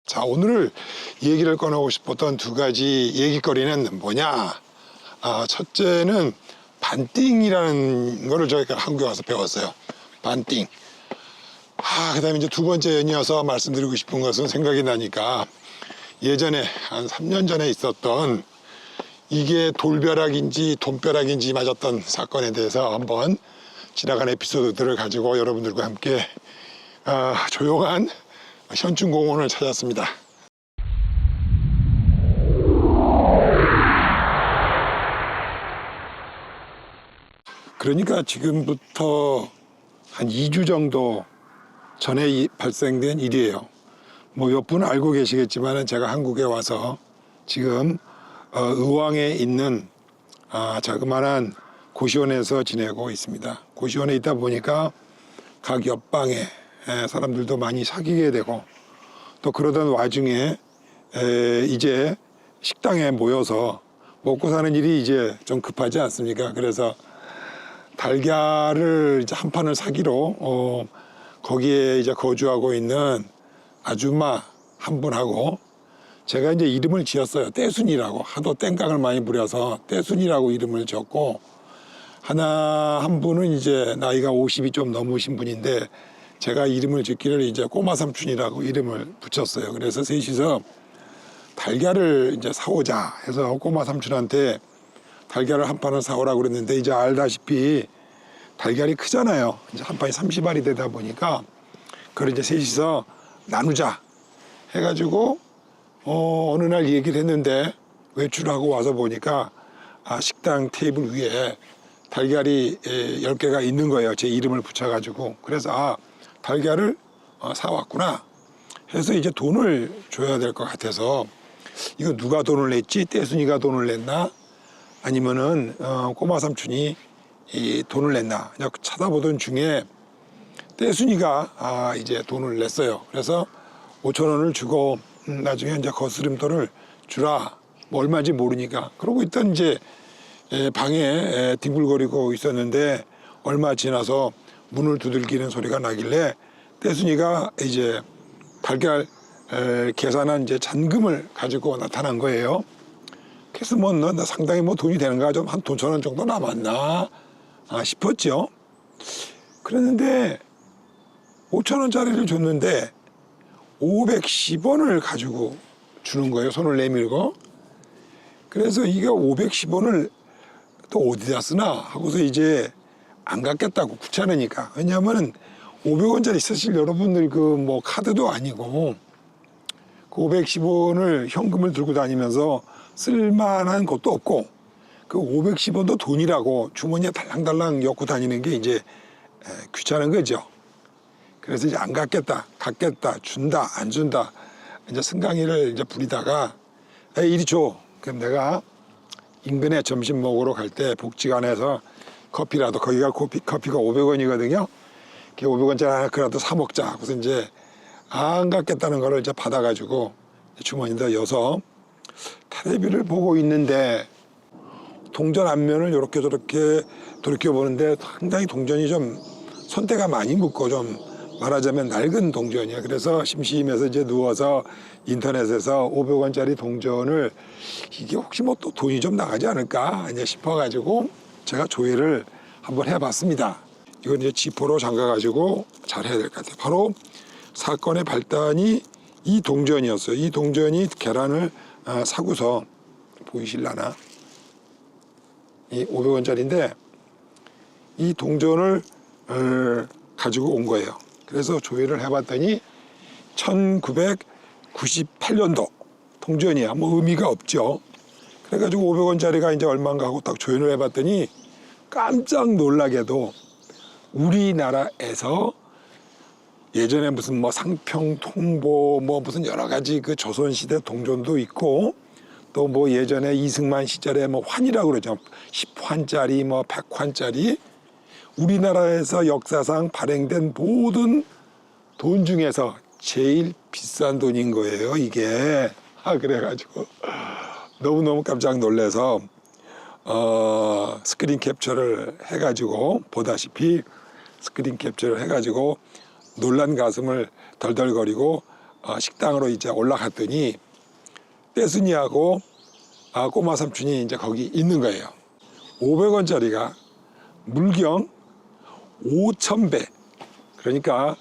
자, 오늘 얘기를 꺼내고 싶었던 두 가지 얘기거리는 뭐냐? 첫째는 반띵이라는 거를 저희가 한국에 와서 배웠어요. 반띵. 그다음에 이제 두 번째 연이어서 말씀드리고 싶은 것은 생각이 나니까 예전에 한 3년 전에 있었던 이게 돌벼락인지 돈벼락인지 맞았던 사건에 대해서 한번 지나간 에피소드들을 가지고 여러분들과 함께 조용한 현충공원을 찾았습니다. 그러니까 지금부터 한 2주 정도 전에 발생된 일이에요. 뭐 몇 분 알고 계시겠지만 제가 한국에 와서 지금 의왕에 있는 자그마한 고시원에서 지내고 있습니다. 고시원에 있다 보니까 각 옆방에 사람들도 많이 사귀게 되고 또 그러던 와중에 이제 식당에 모여서 먹고 사는 일이 이제 좀 급하지 않습니까? 그래서 달걀을 이제 한 판을 사기로 거기에 이제 거주하고 있는 아줌마 한 분하고 제가 이제 이름을 지었어요. 떼순이라고. 하도 땡깡을 많이 부려서 떼순이라고 이름을 지었고 한 분은 이제 나이가 50이 좀 넘으신 분인데 제가 이름을 짓기를 이제 꼬마 삼촌이라고 이름을 붙였어요. 그래서 셋이서 달걀을 이제 사오자 해서 꼬마 삼촌한테 달걀을 한 판을 사오라고 그랬는데 이제 알다시피 달걀이 크잖아요. 이제 한 판이 30알이 되다 보니까 그걸 이제 셋이서 나누자 해가지고 어느 날 얘기를 했는데 외출하고 와서 보니까 식당 테이블 위에 달걀이 10개가 있는 거예요. 제 이름을 붙여가지고. 그래서 달걀을 사왔구나 해서 이제 돈을 줘야 될 것 같아서 이거 누가 돈을 냈지? 떼순이가 돈을 냈나? 아니면은 꼬마 삼촌이 이 돈을 냈나? 그냥 찾아보던 중에 떼순이가 이제 돈을 냈어요. 그래서 5,000원을 주고 나중에 이제 거스름돈을 주라. 뭐 얼마인지 모르니까. 그러고 있던 이제 방에 뒹굴거리고 있었는데 얼마 지나서 문을 두들기는 소리가 나길래 떼순이가 이제 달걀 계산한 이제 잔금을 가지고 나타난 거예요. 그래서 나 상당히 돈이 되는가 좀 한 5,000원 정도 남았나 싶었죠. 그랬는데 5,000원짜리를 줬는데 510원을 가지고 주는 거예요. 손을 내밀고. 그래서 이게 510원을 또 어디다 쓰나 하고서 이제 안 갚겠다고 귀찮으니까. 왜냐하면 500원짜리 쓰실 여러분들 뭐 카드도 아니고 그 510원을 현금을 들고 다니면서 쓸만한 것도 없고 그 510원도 돈이라고 주머니에 달랑달랑 엮고 다니는 게 이제 귀찮은 거죠. 그래서 이제 안 갚겠다, 준다, 안 준다. 이제 승강이를 이제 부리다가 이리 줘. 그럼 내가 인근에 점심 먹으러 갈 때 복지관에서 커피라도 거기가 커피가 500원이거든요. 500원짜리 하나 그라도 사 먹자. 그래서 이제 안 갚겠다는 거를 이제 받아가지고 주머니에다 여서 텔레비를 보고 있는데 동전 앞면을 이렇게 저렇게 돌이켜보는데 상당히 동전이 좀 손때가 많이 묻고 좀 말하자면 낡은 동전이야. 그래서 심심해서 이제 누워서 인터넷에서 500원짜리 동전을 이게 혹시 뭐 또 돈이 좀 나가지 않을까 이제 싶어가지고 제가 조회를 한번 해봤습니다. 이건 이제 지퍼로 잠가가지고 잘 해야 될 것 같아요. 바로 사건의 발단이 이 동전이었어요. 이 동전이 계란을 사고서 보이실라나? 이 500원짜리인데 이 동전을 가지고 온 거예요. 그래서 조회를 해봤더니 1998년도 동전이야. 뭐 의미가 없죠. 그래가지고 500원짜리가 이제 얼마인가 하고 딱 조회를 해봤더니 깜짝 놀라게도 우리나라에서 예전에 무슨 뭐 상평통보 뭐 무슨 여러 가지 그 조선시대 동전도 있고 또 뭐 예전에 이승만 시절에 뭐 환이라고 그러죠. 10환짜리 뭐 100환짜리 우리나라에서 역사상 발행된 모든 돈 중에서 제일 비싼 돈인 거예요, 이게. 그래가지고 너무너무 깜짝 놀라서 스크린 캡처를 해가지고 보다시피 스크린 캡처를 해가지고 놀란 가슴을 덜덜거리고 식당으로 이제 올라갔더니 떼순이하고 꼬마 삼촌이 이제 거기 있는 거예요. 500원짜리가 물경 5,000배, 그러니까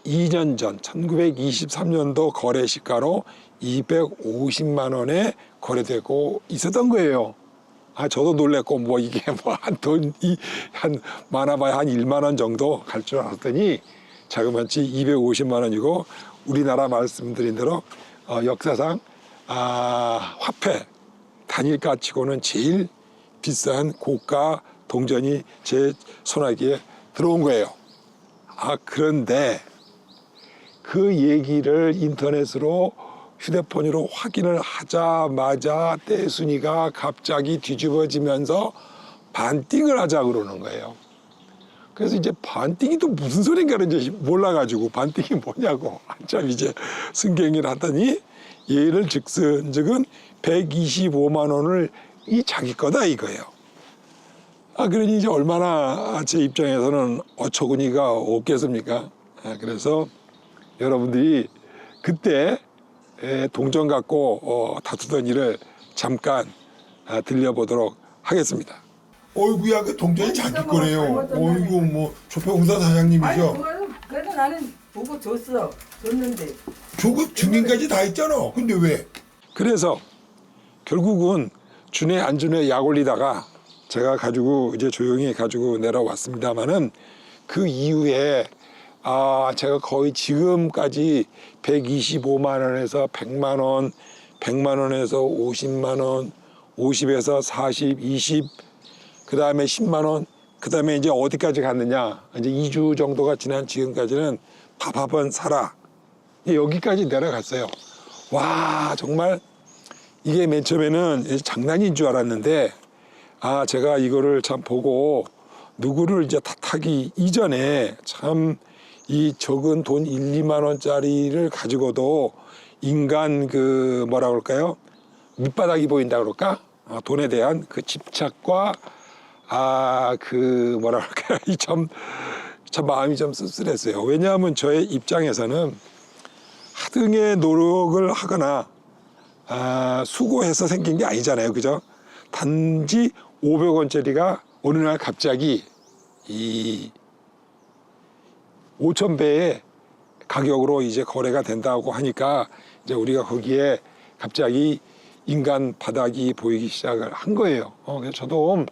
2년 전 1923년도 거래 시가로 250만 원에 거래되고 있었던 거예요. 저도 놀랬고 뭐 이게 뭐 한 돈이 한 많아봐야 한 1만 원 정도 갈 줄 알았더니 자그마치 250만 원이고, 우리나라 말씀드린 대로 역사상 화폐 단일 가치고는 제일 비싼 고가 동전이 제 손아귀에 들어온 거예요. 그런데 그 얘기를 인터넷으로 휴대폰으로 확인을 하자마자 떼순이가 갑자기 뒤집어지면서 반띵을 하자 그러는 거예요. 그래서 이제 반띵이 또 무슨 소린가를 이제 몰라가지고 반띵이 뭐냐고 한참 이제 승경이를 하더니 얘를 즉은 125만 원을 이 자기 거다 이거예요. 그러니 이제 얼마나 제 입장에서는 어처구니가 없겠습니까? 그래서 여러분들이 그때 동전 갖고 다투던 일을 잠깐 들려보도록 하겠습니다. 어이구야, 그 동전이 자기 거래요. 어이구, 뭐 조폐공사 사장님이죠. 그래도 나는 보고 줬는데. 저거 증인까지 다 있잖아. 근데 왜? 그래서 결국은 준해 안 준해 약 올리다가 제가 가지고 이제 조용히 가지고 내려왔습니다만은, 그 이후에 제가 거의 지금까지 125만 원에서 100만 원, 100만 원에서 50만 원, 50에서 40, 20, 그 다음에 10만 원, 그 다음에 이제 어디까지 갔느냐, 이제 2주 정도가 지난 지금까지는 밥 한 번 사라, 여기까지 내려갔어요. 와, 정말 이게 맨 처음에는 장난인 줄 알았는데, 제가 이거를 참 보고 누구를 이제 탓하기 이전에 참 이 적은 돈 1, 2만 원짜리를 가지고도 인간 그 뭐라 그럴까요? 밑바닥이 보인다 그럴까? 돈에 대한 그 집착과 그 뭐라 그럴까요? 참 마음이 좀 씁쓸했어요. 왜냐하면 저의 입장에서는 하등의 노력을 하거나 수고해서 생긴 게 아니잖아요. 그죠? 단지 500원짜리가 어느 날 갑자기 이 5,000배의 가격으로 이제 거래가 된다고 하니까 이제 우리가 거기에 갑자기 인간 바닥이 보이기 시작을 한 거예요. 그래서 저도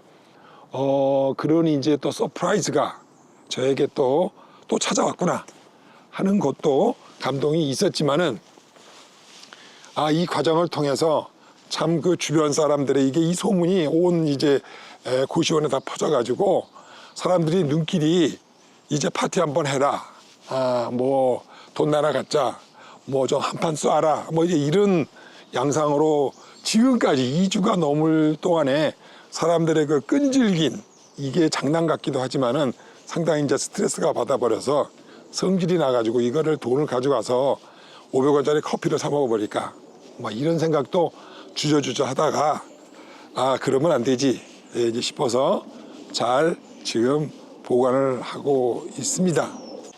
그런 이제 또 서프라이즈가 저에게 또 찾아왔구나 하는 것도 감동이 있었지만은, 이 과정을 통해서 참 그 주변 사람들에게 이 소문이 온 이제 고시원에 다 퍼져가지고 사람들이 눈길이 이제 파티 한번 해라, 뭐 돈 나라 갖자, 뭐 좀 한판 쏴라, 뭐 이제 이런 양상으로 지금까지 2주가 넘을 동안에 사람들의 그 끈질긴, 이게 장난 같기도 하지만은 상당히 이제 스트레스가 받아버려서 성질이 나가지고 이거를 돈을 가져가서 500원짜리 커피를 사 먹어버릴까, 뭐 이런 생각도 주저주저 하다가 그러면 안 되지 이제 싶어서 잘 지금 보관을 하고 있습니다.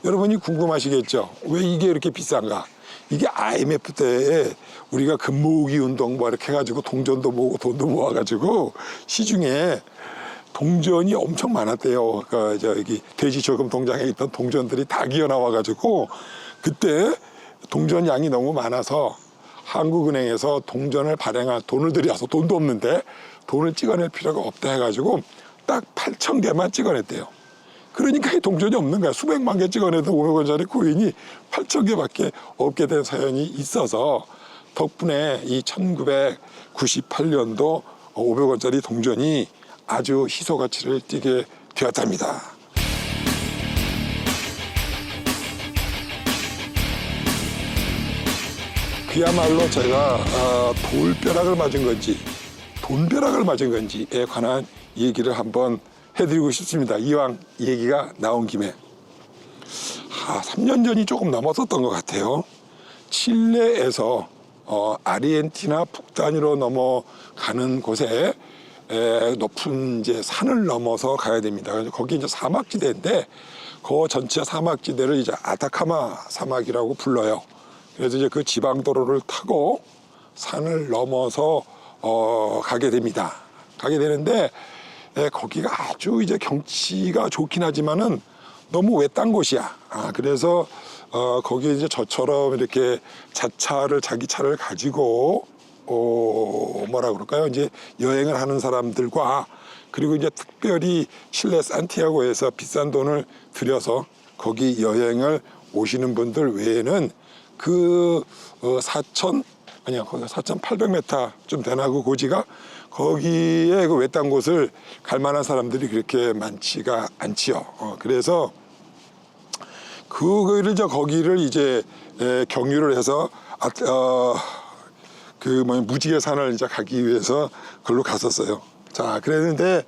여러분이 궁금하시겠죠? 왜 이게 이렇게 비싼가? 이게 IMF 때 우리가 금모으기 운동 뭐 이렇게 해가지고 동전도 모으고 돈도 모아가지고 시중에 동전이 엄청 많았대요. 그러니까 저기 돼지 저금 통장에 있던 동전들이 다 기어 나와가지고 그때 동전 양이 너무 많아서 한국은행에서 동전을 발행할 돈을 들여서, 돈도 없는데 돈을 찍어낼 필요가 없다 해가지고 딱 8,000개만 찍어냈대요. 그러니까 이 동전이 없는 거야. 수백만 개 찍어내도 500원짜리 코인이 8,000개밖에 없게 된 사연이 있어서 덕분에 이 1998년도 500원짜리 동전이 아주 희소 가치를 띠게 되었답니다. 그야말로 제가 돌벼락을 맞은 건지 돈벼락을 맞은 건지에 관한 얘기를 한번 해드리고 싶습니다. 이왕 얘기가 나온 김에. 3년 전이 조금 넘었었던 것 같아요. 칠레에서 아르헨티나 북단위로 넘어가는 곳에 높은 이제 산을 넘어서 가야 됩니다. 그래서 거기 이제 사막지대인데 그 전체 사막지대를 이제 아타카마 사막이라고 불러요. 그래서 이제 그 지방도로를 타고 산을 넘어서 가게 됩니다. 가게 되는데 거기가 아주 이제 경치가 좋긴 하지만은 너무 외딴 곳이야. 그래서 거기에 이제 저처럼 이렇게 자기 차를 가지고 뭐라 그럴까요? 이제 여행을 하는 사람들과 그리고 이제 특별히 칠레 산티아고에서 비싼 돈을 들여서 거기 여행을 오시는 분들 외에는 그 4,800m 좀 되나 그 고지가 거기에 그 외딴 곳을 갈 만한 사람들이 그렇게 많지가 않지요. 그래서 그거를 이제 거기를 이제 경유를 해서 무지개산을 이제 가기 위해서 그걸로 갔었어요. 자, 그랬는데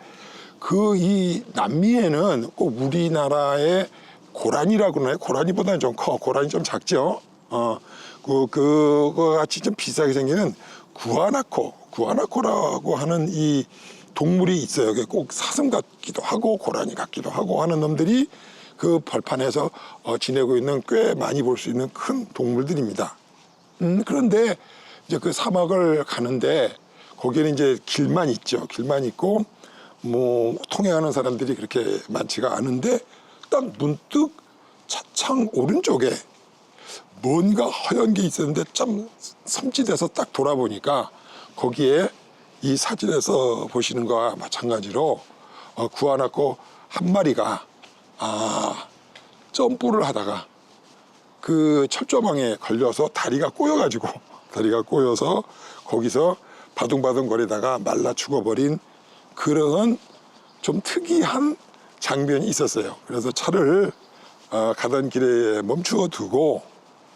그 이 남미에는 꼭 우리나라의 고라니라고 하나요? 고라니보다는 좀 커. 고라니 좀 작죠. 그거 같이 좀 비싸게 생기는 구아나코라고 하는 이 동물이 있어요. 꼭 사슴 같기도 하고 고라니 같기도 하고 하는 놈들이 그 벌판에서 지내고 있는 꽤 많이 볼 수 있는 큰 동물들입니다. 그런데 이제 그 사막을 가는데 거기에는 이제 길만 있죠. 길만 있고 뭐 통행하는 사람들이 그렇게 많지가 않은데 딱 문득 차창 오른쪽에 뭔가 허연 게 있었는데 좀 섬찟해서 딱 돌아보니까 거기에 이 사진에서 보시는 거와 마찬가지로 구아나코 한 마리가 점프를 하다가 그 철조망에 걸려서 다리가 꼬여서 거기서 바둥바둥 거리다가 말라 죽어버린 그런 좀 특이한 장면이 있었어요. 그래서 차를 가던 길에 멈추어 두고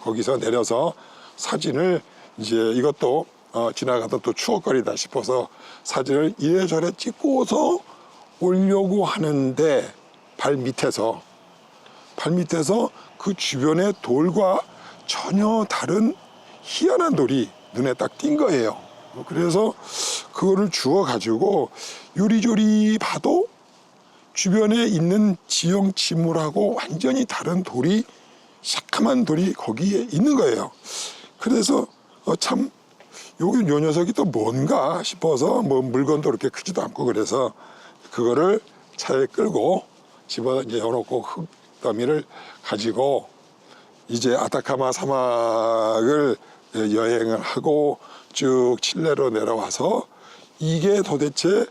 거기서 내려서 사진을 이제 이것도 지나가던 또 추억거리다 싶어서 사진을 이래저래 찍고서 오려고 하는데 발 밑에서 그 주변의 돌과 전혀 다른 희한한 돌이 눈에 딱 띈 거예요. 그래서 그거를 주워 가지고 요리조리 봐도 주변에 있는 지형 지물하고 완전히 다른 돌이 새카만 돌이 거기에 있는 거예요. 그래서 참 요 녀석이 또 뭔가 싶어서 뭐 물건도 그렇게 크지도 않고 그래서 그거를 차에 끌고 집어 이제 넣어놓고 흙 더미를 가지고 이제 아타카마 사막을 여행을 하고 쭉 칠레로 내려와서 이게 도대체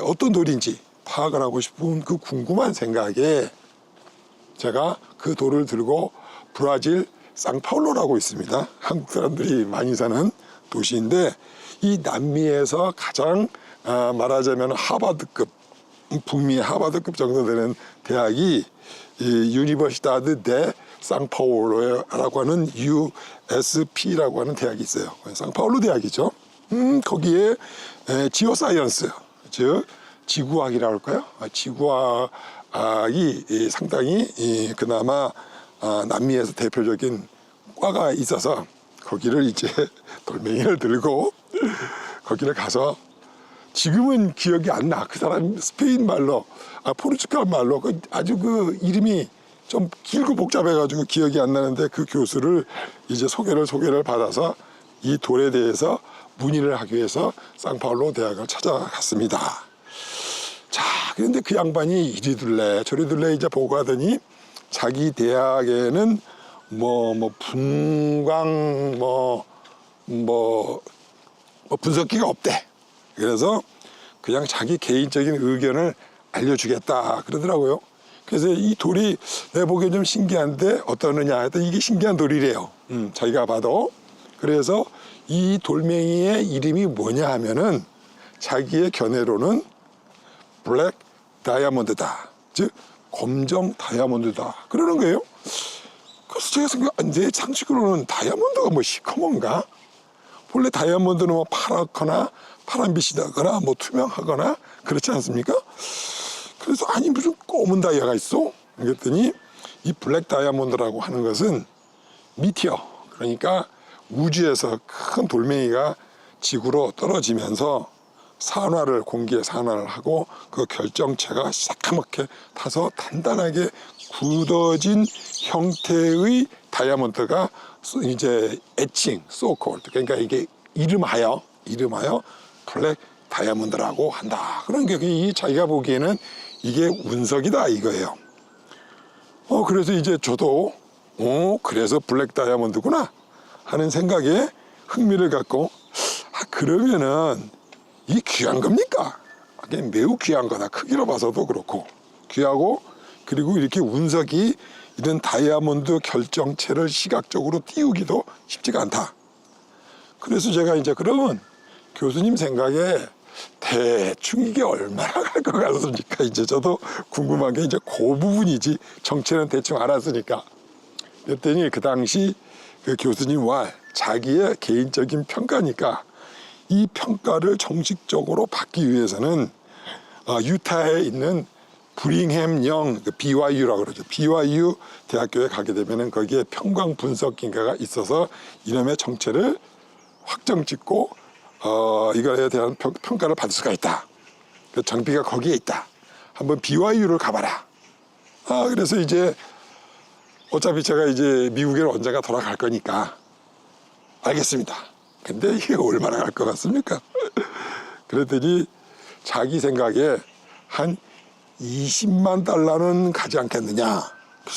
어떤 돌인지 파악을 하고 싶은 그 궁금한 생각에 제가 그 돌을 들고 브라질 상파울로라고 있습니다. 한국 사람들이 많이 사는 도시인데 이 남미에서 가장 말하자면 하버드급 북미 하버드급 정도 되는 대학이 유니버시다드 데 상파울로라고 하는 USP라고 하는 대학이 있어요. 상파울로 대학이죠. 거기에 지오사이언스, 즉 지구학이라고 할까요? 지구학이 상당히 그나마 남미에서 대표적인 과가 있어서 거기를 이제 돌멩이를 들고 거기를 가서 지금은 기억이 안 나. 그 사람 스페인 말로, 포르투갈 말로 아주 그 이름이 좀 길고 복잡해가지고 기억이 안 나는데 그 교수를 이제 소개를 받아서 이 돌에 대해서 문의를 하기 위해서 상파울로 대학을 찾아갔습니다. 자, 그런데 그 양반이 이리둘래 저리둘래 이제 보고 하더니 자기 대학에는 분광 분석기가 없대. 그래서 그냥 자기 개인적인 의견을 알려주겠다 그러더라고요. 그래서 이 돌이 내 보기엔 좀 신기한데 어떠느냐 하여튼 이게 신기한 돌이래요. 자기가 봐도. 그래서 이 돌멩이의 이름이 뭐냐 하면은 자기의 견해로는 블랙 다이아몬드다. 즉 검정 다이아몬드다. 그러는 거예요. 그래서 제가 내 상식으로는 다이아몬드가 뭐 시커먼가? 원래 다이아몬드는 뭐 파랗거나 파란빛이 나거나 뭐 투명하거나 그렇지 않습니까? 그래서 아니 무슨 검은 다이아가 있어? 그랬더니 이 블랙 다이아몬드라고 하는 것은 미티어, 그러니까 우주에서 큰 돌멩이가 지구로 떨어지면서 공기에 산화를 하고 그 결정체가 새카맣게 타서 단단하게 굳어진 형태의 다이아몬드가 이제 애칭, 소콜드 그러니까 이게 이름하여 블랙 다이아몬드라고 한다. 그런 게 이 자기가 보기에는 이게 운석이다 이거예요. 그래서 이제 저도 그래서 블랙 다이아몬드구나 하는 생각에 흥미를 갖고 그러면은 이 귀한 겁니까? 이게 매우 귀한 거다. 크기로 봐서도 그렇고 귀하고 그리고 이렇게 운석이 이런 다이아몬드 결정체를 시각적으로 띄우기도 쉽지가 않다. 그래서 제가 이제 그러면 교수님 생각에 대충 이게 얼마나 갈 것 같습니까? 이제 저도 궁금한 게 이제 그 부분이지 정체는 대충 알았으니까. 그랬더니 그 당시 그 교수님 말 자기의 개인적인 평가니까 이 평가를 정식적으로 받기 위해서는 유타에 있는 브링햄영 BYU라고 그러죠. BYU 대학교에 가게 되면은 거기에 평광 분석기가가 있어서 이놈의 정체를 확정 짓고 이거에 대한 평가를 받을 수가 있다. 그 정비가 거기에 있다. 한번 BYU를 가봐라. 그래서 이제 어차피 제가 이제 미국에 언젠가 돌아갈 거니까 알겠습니다. 근데 이게 얼마나 갈 것 같습니까? 그랬더니 자기 생각에 한 20만 달러는 가지 않겠느냐.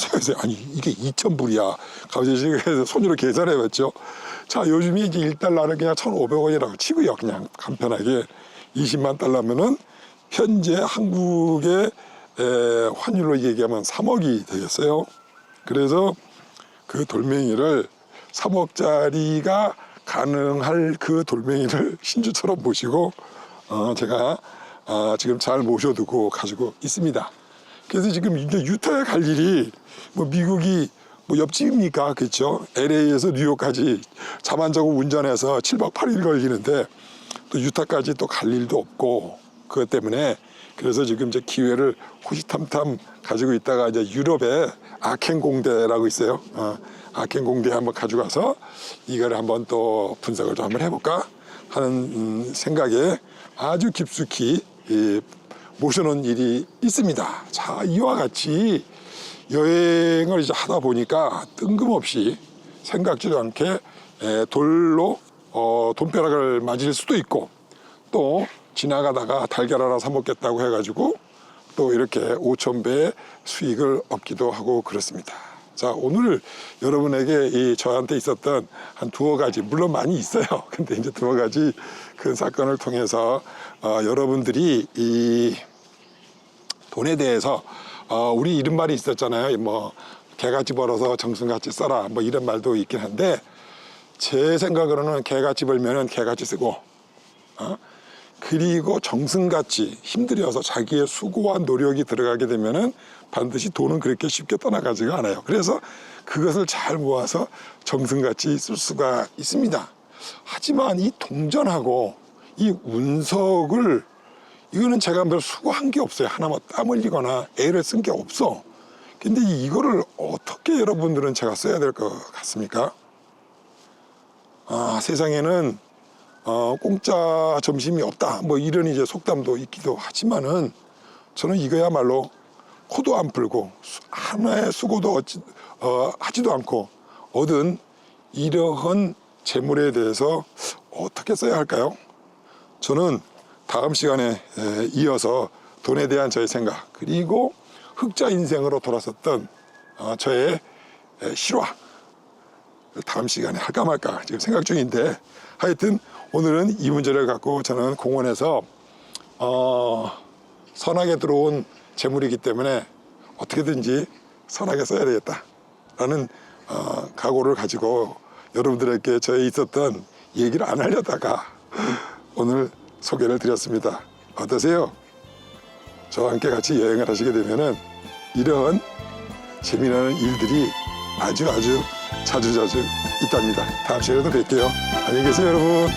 그래서 아니 이게 2,000불이야. 갑자기 그래서 손으로 계산해봤죠. 자 요즘이 이제 1달러는 그냥 1,500원이라고 치고요. 그냥 간편하게 20만 달러면은 현재 한국의 환율로 얘기하면 3억이 되겠어요. 그래서 그 돌멩이를 3억짜리가 가능할 그 돌멩이를 신주처럼 모시고 제가 지금 잘 모셔두고 가지고 있습니다. 그래서 지금 이제 유타에 갈 일이 뭐 미국이 뭐 옆집입니까? 그렇죠? LA에서 뉴욕까지 잠 안 자고 운전해서 7박 8일 걸리는데 또 유타까지 또 갈 일도 없고 그것 때문에 그래서 지금 이제 기회를 호시탐탐 가지고 있다가 이제 유럽에 아켄 공대라고 있어요. 아켄 공대에 한번 가져가서 이거를 한번 또 분석을 좀 한번 해볼까 하는 생각에 아주 깊숙이 모셔놓은 일이 있습니다. 자, 이와 같이 여행을 이제 하다 보니까 뜬금없이 생각지도 않게 돌로 돈벼락을 맞을 수도 있고 또 지나가다가 달걀 하나 사 먹겠다고 해가지고 또 이렇게 5,000배의 수익을 얻기도 하고 그렇습니다. 자, 오늘 여러분에게 저한테 있었던 한 두어 가지, 물론 많이 있어요. 근데 이제 두어 가지 큰 사건을 통해서 여러분들이 이 돈에 대해서 우리 이런 말이 있었잖아요. 뭐 개같이 벌어서 정승같이 써라. 뭐 이런 말도 있긴 한데 제 생각으로는 개같이 벌면은 개같이 쓰고 그리고 정승같이 힘들여서 자기의 수고와 노력이 들어가게 되면은 반드시 돈은 그렇게 쉽게 떠나가지가 않아요. 그래서 그것을 잘 모아서 정승같이 쓸 수가 있습니다. 하지만 이 동전하고 이 운석을 이거는 제가 별 수고한 게 없어요. 하나 뭐 땀 흘리거나 애를 쓴 게 없어. 근데 이거를 어떻게 여러분들은 제가 써야 될 것 같습니까? 세상에는 공짜 점심이 없다. 뭐 이런 이제 속담도 있기도 하지만은 저는 이거야말로 코도 안 풀고 하나의 수고도 하지도 않고 얻은 이러한 재물에 대해서 어떻게 써야 할까요? 저는 다음 시간에 이어서 돈에 대한 저의 생각 그리고 흑자 인생으로 돌아섰던 저의 실화 다음 시간에 할까 말까 지금 생각 중인데 하여튼 오늘은 이 문제를 갖고 저는 공원에서 선하게 들어온 재물이기 때문에 어떻게든지 선하게 써야 되겠다라는 각오를 가지고 여러분들에게 저에 있었던 얘기를 안 하려다가 오늘 소개를 드렸습니다. 어떠세요? 저와 함께 같이 여행을 하시게 되면은 이런 재미나는 일들이 아주 자주 있답니다. 다음 시간에도 뵐게요. 안녕히 계세요, 여러분.